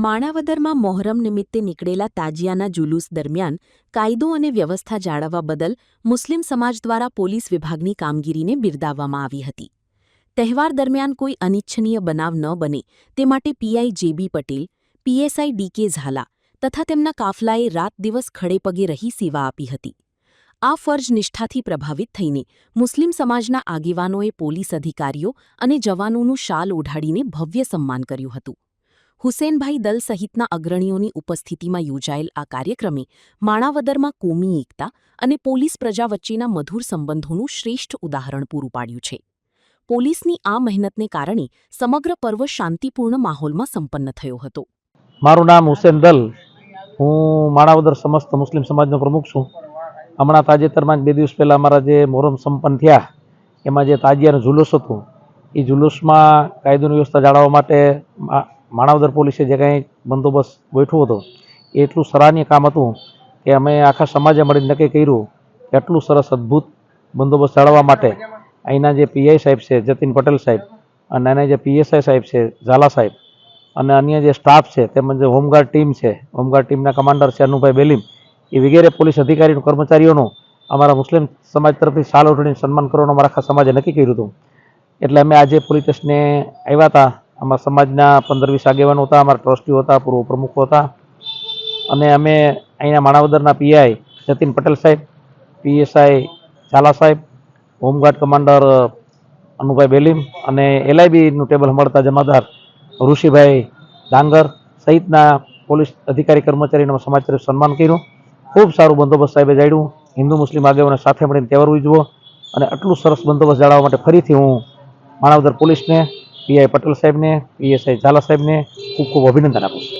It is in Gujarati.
માણાવદરમાં મોહરમ નિમિત્તે નીકળેલા તાજિયાના જુલુસ દરમિયાન કાયદો અને વ્યવસ્થા જાળવવા બદલ મુસ્લિમ સમાજ દ્વારા પોલીસ વિભાગની કામગીરીને બિરદાવવામાં આવી હતી. તહેવાર દરમિયાન કોઈ અનિચ્છનીય બનાવ ન બને તે માટે પીઆઈ જેબી પટેલ, પીએસઆઈ ડીકે ઝાલા તથા તેમના કાફલાએ રાત દિવસ ખડેપગે રહી સેવા આપી હતી. આ ફરજ નિષ્ઠાથી પ્રભાવિત થઈને મુસ્લિમ સમાજના આગેવાનોએ પોલીસ અધિકારીઓ અને જવાનોનું શાલ ઓઢાડીને ભવ્ય સન્માન કર્યું હતું. હુસેનભાઈ દલ સહિતના અગ્રણીઓની ઉપસ્થિતિમાં યોજાયેલ આ કાર્યક્રમે માણાવદરમાં કોમી એકતા અને પોલીસ પ્રજા વચ્ચેના મધુર સંબંધોનું શ્રેષ્ઠ ઉદાહરણ પૂરું પાડ્યું છે. પોલીસની આ મહેનતને કારણે સમગ્ર પર્વ શાંતિપૂર્ણ માહોલમાં સંપન્ન થયો હતો. મારું નામ હુસેન દલ, હું માણાવદર સમસ્ત મુસ્લિમ સમાજનો પ્રમુખ છું. હમણાં તાજેતરમાં જ 2 દિવસ પહેલાં અમારા જે મોહરમ સંપન્ન થયા એમાં જે તાજિયાનું જુલુસ હતું એ જુલુસમાં કાયદોની વ્યવસ્થા જાળવવા માટે માણાવદર પોલીસે જે કંઈ બંદોબસ્ત ગોઠવ્યો હતો એ એટલું સરાહનીય કામ હતું કે અમે આખા સમાજે મળીને નક્કી કર્યું કે એટલું સરસ અદ્ભુત બંદોબસ્ત જાળવવા માટે અહીંના જે પીઆઈ સાહેબ છે જતીન પટેલ સાહેબ અને એના જે પીએસઆઈ સાહેબ છે ઝાલા સાહેબ અને અન્ય જે સ્ટાફ છે તેમજ જે હોમગાર્ડ ટીમ છે, હોમગાર્ડ ટીમના કમાન્ડર છે અનુભાઈ બેલીમ, એ વગેરે પોલીસ અધિકારીઓ કર્મચારીઓનું અમારા મુસ્લિમ સમાજ તરફથી શાલ ઓઢાડીને સન્માન કરવાનું અમારા આખા સમાજે નક્કી કર્યું હતું. એટલે અમે આજે પોલીસ સ્ટેશને આવ્યા હતા. અમારા સમાજના 15-20 આગેવાનો હતા, અમારા ટ્રસ્ટીઓ હતા, પૂર્વ પ્રમુખો હતા અને અમે અહીંના માણાવદરના પીઆઈ જતીન પટેલ સાહેબ, પીએસઆઈ ઝાલા સાહેબ, હોમગાર્ડ કમાન્ડર અનુભાઈ બેલીમ અને એલઆઈબીનું ટેબલ સંભાળતા જમાદાર ઋષિભાઈ ડાંગર સહિતના પોલીસ અધિકારી કર્મચારીનો સમાજ તરફ સન્માન કર્યું. ખૂબ સારું બંદોબસ્ત સાહેબે જાળવ્યું. હિન્દુ મુસ્લિમ આગેવાનો સાથે મળીને તહેવાર ઉજવો અને આટલું સરસ બંદોબસ્ત જાળવવા માટે ફરીથી હું માણાવદર પોલીસને, પીઆઈ પટેલ સાહેબને, પીએસઆઈ ઝાલા સાહેબને ખૂબ ખૂબ અભિનંદન આપું છું.